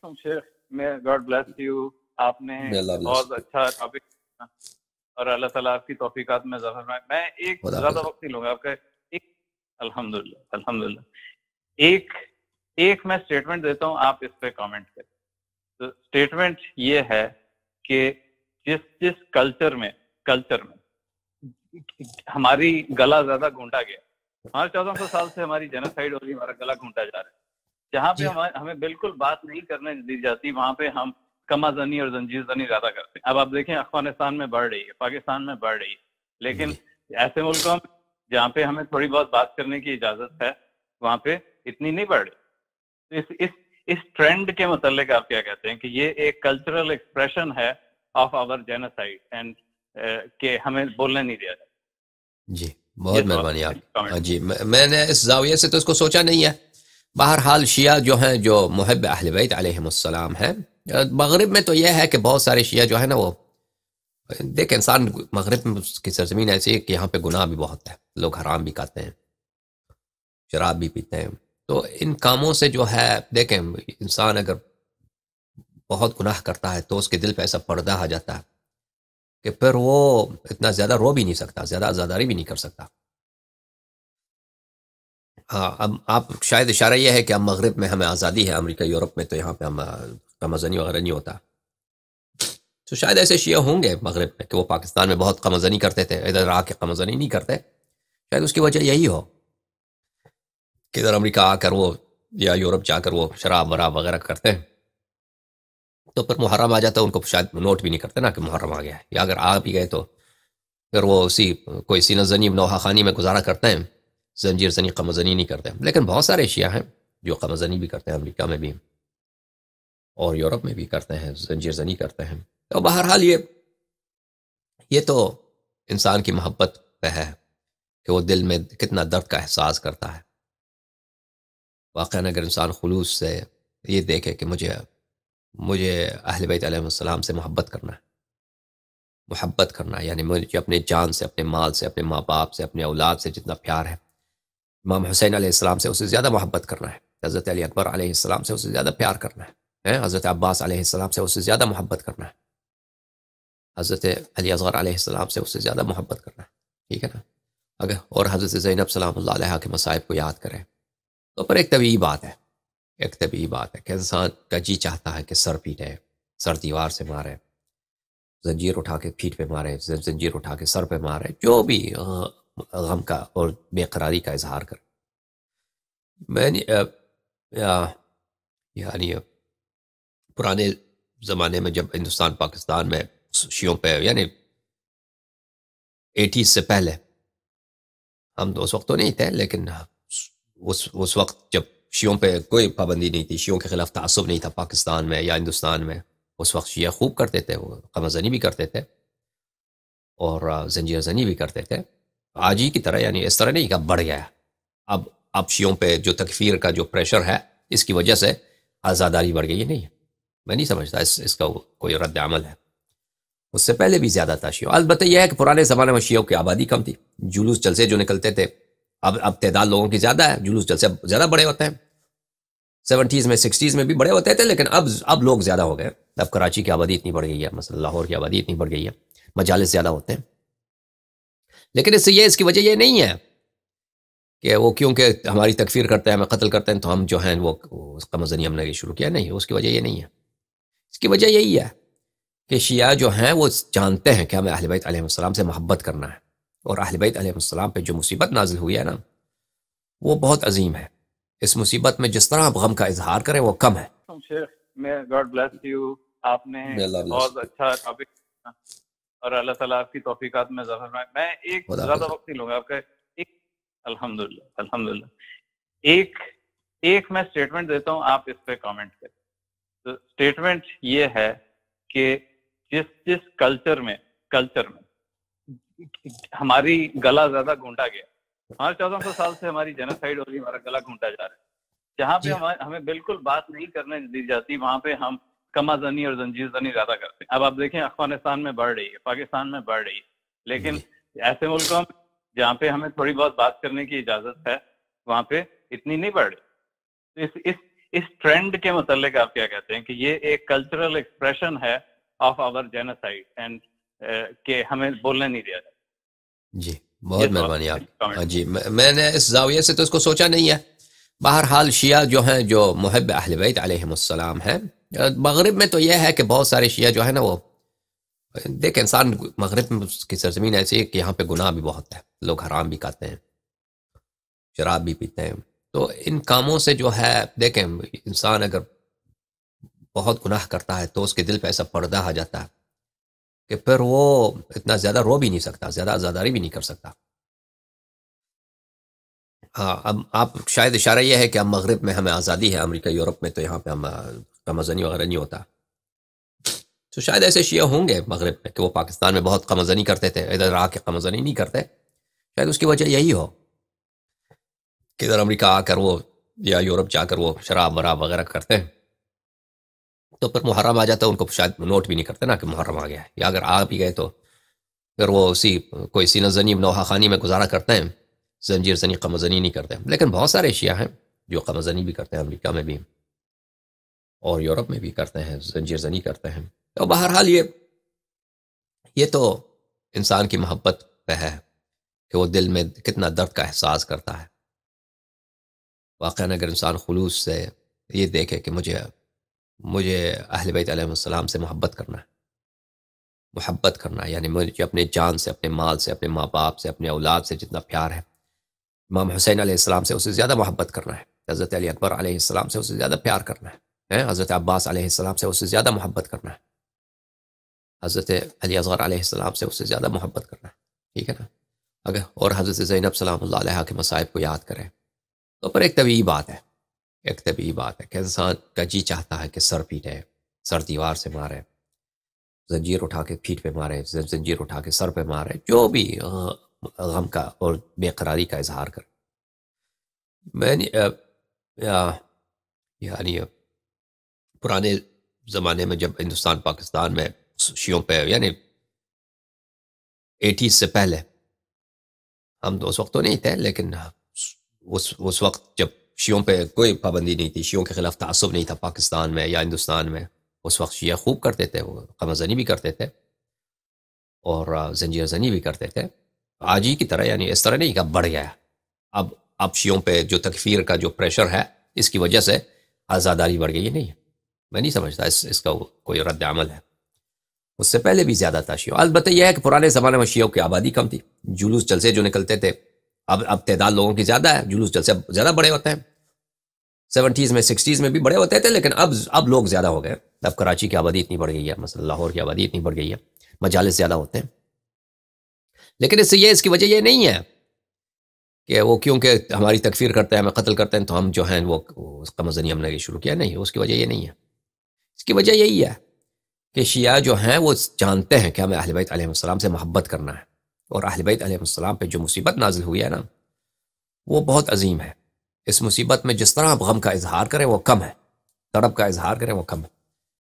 شیخ میں God bless you. آپ نے بہت اچھا ٹاپک اور اللہ تعالیٰ آپ کی توفیقات میں اضافہ فرمائے. میں ایک زیادہ وقت نہیں لوں گا آپ کا. ایک الحمدللہ ایک میں اسٹیٹمنٹ دیتا ہوں, آپ اس پہ کامنٹ کریں. تو اسٹیٹمنٹ یہ ہے کہ جس کلچر میں ہماری گلا زیادہ گھونٹا گیا, ہمارے 1400 سال سے ہماری جینوسائیڈ ہو رہی ہے, ہمارا گلا گھونٹا جا رہا ہے. جہاں پہ ہمیں بالکل بات نہیں کرنے دی جاتی, وہاں پہ ہم کما زنی اور زنجیر زنی زیادہ کرتے ہیں. اب آپ دیکھیں افغانستان میں بڑھ رہی ہے, پاکستان میں بڑھ رہی ہے, لیکن ایسے ملکوں میں جہاں پہ ہمیں تھوڑی بہت بات کرنے کی اجازت ہے, وہاں پہ اتنی نہیں بڑھ رہی. اس ٹرینڈ کے متعلق آپ کیا کہتے ہیں کہ یہ ایک کلچرل ایکسپریشن ہے آف آور جینوسائیڈ اینڈ کہ ہمیں بولنے نہیں دیا جاتا؟ جی بہت مہربانی آپ. جی میں نے اس زاویے سے تو اس کو سوچا نہیں ہے. بہرحال شیعہ جو ہیں, جو محب اہل بیت علیہم السلام ہیں, مغرب میں تو یہ ہے کہ بہت سارے شیعہ جو ہے نا, وہ دیکھ انسان مغرب میں کی سرزمین ایسی ہے کہ یہاں پہ گناہ بھی بہت ہے, لوگ حرام بھی کھاتے ہیں, شراب بھی پیتے ہیں. تو ان کاموں سے جو ہے دیکھیں, انسان اگر بہت گناہ کرتا ہے تو اس کے دل پہ ایسا پردہ آ جاتا ہے کہ پھر وہ اتنا زیادہ رو بھی نہیں سکتا, زیادہ آزاداری بھی نہیں کر سکتا. ہاں, اب آپ شاید اشارہ یہ ہے کہ اب مغرب میں ہمیں آزادی ہے, امریکہ یورپ میں تو یہاں پہ ہم قمازنی وغیرہ نہیں ہوتا. تو شاید ایسے شیعہ ہوں گے مغرب میں کہ وہ پاکستان میں بہت قمازنی کرتے تھے, ادھر آ کے قمازنی نہیں کرتے. شاید اس کی وجہ یہی ہو کہ ادھر امریکہ آ کر وہ یا یورپ جا کر وہ شراب وراب وغیرہ کرتے ہیں, تو پھر محرم آ جاتا ہے, ان کو شاید نوٹ بھی نہیں کرتے نا کہ محرم آ گیا ہے, یا اگر آ بھی گئے تو پھر وہ اسی کوئی سینہ زنی نوحہ خانی میں گزارا کرتے ہیں, زنجیر زنی قمازنی نہیں کرتے. لیکن بہت سارے شیعہ ہیں جو قمازنی بھی کرتے ہیں, امریکہ میں بھی اور یورپ میں بھی کرتے ہیں, زنجیر زنی کرتے ہیں. تو بہرحال یہ تو انسان کی محبت پہ ہے کہ وہ دل میں کتنا درد کا احساس کرتا ہے. واقعاً اگر انسان خلوص سے یہ دیکھے کہ مجھے اہل بیت علیہ السلام سے محبت کرنا ہے, یعنی مجھے اپنے جان سے, اپنے مال سے, اپنے ماں باپ سے, اپنے اولاد سے جتنا پیار ہے, امام حسین علیہ السلام سے اس سے زیادہ محبت کرنا ہے, حضرت علی اکبر علیہ السلام سے اس سے زیادہ پیار کرنا ہے, حضرت عباس علیہ السلام سے اس سے زیادہ محبت کرنا ہے, حضرت علی اصغر علیہ السلام سے اس سے زیادہ محبت کرنا ہے. ٹھیک ہے نا. اگر اور حضرت زینب سلام اللہ علیہ کے مصائب کو یاد کریں تو پر ایک طبیعی بات ہے کہ انسان کا جی چاہتا ہے کہ سر پیٹے, سر دیوار سے مارے, زنجیر اٹھا کے پیٹھ پہ مارے, زنجیر اٹھا کے سر پہ مارے, جو بھی غم کا اور بے قراری کا اظہار کرے. میں یعنی پرانے زمانے میں جب ہندوستان پاکستان میں شیعوں پہ, یعنی 80s سے پہلے, ہم تو اس وقت تو نہیں تھے, لیکن اس وقت جب شیعوں پہ کوئی پابندی نہیں تھی, شیعوں کے خلاف تعصب نہیں تھا پاکستان میں یا ہندوستان میں, اس وقت شیعہ خوب کرتے تھے, وہ قمازنی بھی کرتے تھے اور زنجیر زنی بھی کرتے تھے. آج ہی کی طرح, یعنی اس طرح نہیں کہ اب بڑھ گیا. اب شیعوں پہ جو تکفیر کا جو پریشر ہے, اس کی وجہ سے آزاداری بڑھ گئی. یہ نہیں ہے, میں نہیں سمجھتا اس کا کوئی رد عمل ہے. اس سے پہلے بھی زیادہ تھا شیعہ. البتہ یہ ہے کہ پرانے زمانے میں شیعوں کی آبادی کم تھی, جلوس جلسے جو نکلتے تھے, اب تعداد لوگوں کی زیادہ ہے, جلوس جلسے زیادہ بڑے ہوتے ہیں. 70s میں 60s میں بھی بڑے ہوتے تھے, لیکن اب لوگ زیادہ ہو گئے. اب کراچی کی آبادی اتنی بڑھ گئی ہے, مثلا لاہور کی آبادی اتنی بڑھ گئی ہے, مجالس زیادہ ہوتے ہیں. لیکن اس کی وجہ یہ نہیں ہے کہ وہ کیونکہ ہماری تکفیر کرتے ہیں, ہمیں قتل کرتے ہیں, تو ہم جو ہیں وہ قمازنی ہم نے شروع کیا. نہیں, اس کی وجہ یہ نہیں ہے. اس کی وجہ یہی ہے کہ شیعہ جو ہیں وہ جانتے ہیں کہ ہمیں اہل بیت علیہ السلام سے محبت کرنا ہے, اور اہل بیت علیہ السلام پہ جو مصیبت نازل ہوئی ہے نا, وہ بہت عظیم ہے. اس مصیبت میں جس طرح آپ غم کا اظہار کریں وہ کم ہے. شیخ میں گاڈ بلیس یو. آپ نے بہت اچھا ٹاپک اور اللہ تعالیٰ آپ کی توفیقات میں اضافہ فرمائے. میں ایک زیادہ وقت نہیں لوں گا آپ کا. الحمدللہ ایک میں اسٹیٹمنٹ دیتا ہوں, آپ اس پہ کامنٹ کریں. تو اسٹیٹمنٹ یہ ہے کہ جس کلچر میں ہماری گلا زیادہ گھونٹا گیا, ہمارے 1400 سال سے ہماری جینوسائیڈ ہو رہی ہے, ہمارا گلا گھونٹا جا رہا ہے. جہاں پہ ہمیں بالکل بات نہیں کرنے دی جاتی, وہاں پہ ہم کما زنی اور زنجیر زنی زیادہ کرتے ہیں. اب آپ دیکھیں افغانستان میں بڑھ رہی ہے, پاکستان میں بڑھ رہی ہے, لیکن ایسے ملکوں میں جہاں پہ ہمیں تھوڑی بہت بات کرنے کی اجازت ہے, وہاں پہ اتنی نہیں بڑھ رہی. اس ٹرینڈ کے متعلق آپ کیا کہتے ہیں کہ یہ ایک کلچرل ایکسپریشن ہے آف آور جینوسائڈ اینڈ کہ ہمیں بولنے نہیں دیا جاتا؟ جی بہت مہربانی آپ. جی میں نے اس زاویے سے تو اس کو سوچا نہیں ہے. بہرحال شیعہ جو ہیں جو محب اہل بیت علیہم السلام ہیں، مغرب میں تو یہ ہے کہ بہت سارے شیعہ جو ہے نا وہ دیکھ انسان مغرب کی سرزمین ایسی ہے کہ یہاں پہ گناہ بھی بہت ہے، لوگ حرام بھی کھاتے ہیں، شراب بھی پیتے ہیں. تو ان کاموں سے جو ہے دیکھیں انسان اگر بہت گناہ کرتا ہے تو اس کے دل پہ ایسا پردہ آ جاتا ہے کہ پھر وہ اتنا زیادہ رو بھی نہیں سکتا، زیادہ آزاداری بھی نہیں کر سکتا. ہاں اب آپ شاید اشارہ یہ ہے کہ اب مغرب میں ہمیں آزادی ہے، امریکہ یورپ میں تو یہاں پہ ہم قمازنی وغیرہ نہیں ہوتا. تو شاید ایسے شیعہ ہوں گے مغرب میں کہ وہ پاکستان میں بہت قمازنی کرتے تھے، ادھر آ کے قمازنی نہیں کرتے. شاید اس کی وجہ یہی ہو کہ ادھر امریکہ آ کر وہ یا یورپ جا کر وہ شراب وراب وغیرہ کرتے ہیں تو پھر محرم آ جاتا ہے، ان کو شاید نوٹ بھی نہیں کرتے نا کہ محرم آ گیا ہے، یا اگر آ بھی گئے تو پھر وہ اسی کوئی سینہ زنی نوحہ خانی میں گزارا کرتے ہیں، زنجیر زنی قمازنی نہیں کرتے. لیکن بہت سارے شیعہ ہیں جو قمازنی بھی کرتے ہیں، امریکہ میں بھی اور یورپ میں بھی کرتے ہیں، زنجیر زنی کرتے ہیں. تو بہرحال یہ تو انسان کی محبت پہ ہے کہ وہ دل میں کتنا درد کا احساس کرتا ہے. واقعاً اگر انسان خلوص سے یہ دیکھے کہ مجھے اہل بیت علیہ السلام سے محبت کرنا ہے، یعنی مجھے اپنے جان سے، اپنے مال سے، اپنے ماں باپ سے، اپنے اولاد سے جتنا پیار ہے، امام حسین علیہ السلام سے اسے زیادہ محبت کرنا ہے، حضرت علی اکبر علیہ السلام سے اسے زیادہ پیار کرنا ہے، حضرت عباس علیہ السلام سے اسے زیادہ محبت کرنا ہے، حضرت علی اصغر علیہ السلام سے اسے زیادہ محبت کرنا ہے. ٹھیک ہے نا؟ اگر اور حضرت زینب سلام اللہ علیہ کے مصائب کو یاد کریں تو پر ایک طبیعی بات ہے کہ انسان کا جی چاہتا ہے کہ سر پیٹے، سر دیوار سے مارے، زنجیر اٹھا کے پیٹھ پہ مارے، زنجیر اٹھا کے سر پہ مارے، جو بھی غم کا اور بے قراری کا اظہار کرے. میں یعنی پرانے زمانے میں جب ہندوستان پاکستان میں شیعوں پہ یعنی 80 سے پہلے، ہم تو اس وقت تو نہیں تھے لیکن اس وقت جب شیعوں پہ کوئی پابندی نہیں تھی، شیعوں کے خلاف تعصب نہیں تھا پاکستان میں یا ہندوستان میں، اس وقت شیعہ خوب کرتے تھے، وہ قمازنی بھی کرتے تھے اور زنجیر زنی بھی کرتے تھے. آج ہی کی طرح یعنی اس طرح نہیں کہ اب بڑھ گیا ہے، اب شیعوں پہ جو تکفیر کا جو پریشر ہے اس کی وجہ سے آزاداری بڑھ گئی. نہیں ہے، میں نہیں سمجھتا اس کا کوئی رد عمل ہے. اس سے پہلے بھی زیادہ تھا شیعہ. البتہ یہ ہے کہ پرانے زمانے میں شیعوں کی آبادی کم تھی، جلوس جلسے جو نکلتے تھے، اب تعداد لوگوں کی زیادہ ہے، جلوس جلسے زیادہ بڑے ہوتے ہیں. 70s میں 60s میں بھی بڑے ہوتے تھے لیکن اب لوگ زیادہ ہو گئے. اب کراچی کی آبادی اتنی بڑھ گئی ہے، مثلا لاہور کی آبادی اتنی بڑھ گئی ہے، مجالس زیادہ ہوتے ہیں. لیکن اس کی وجہ یہ نہیں ہے کہ وہ کیونکہ ہماری تکفیر کرتے ہیں، ہمیں قتل کرتے ہیں تو ہم جو ہیں وہ قمازنی ہم نے شروع کیا. نہیں، اس کی وجہ یہ نہیں ہے. اس کی وجہ یہی ہے کہ شیعہ جو ہیں وہ جانتے ہیں کہ ہمیں اہل بیت علیہ السلام سے محبت کرنا ہے، اور اہل بیت علیہ السلام پہ جو مصیبت نازل ہوئی ہے نا وہ بہت عظیم ہے. اس مصیبت میں جس طرح آپ غم کا اظہار کریں وہ کم ہے، طرب کا اظہار کریں وہ کم ہے.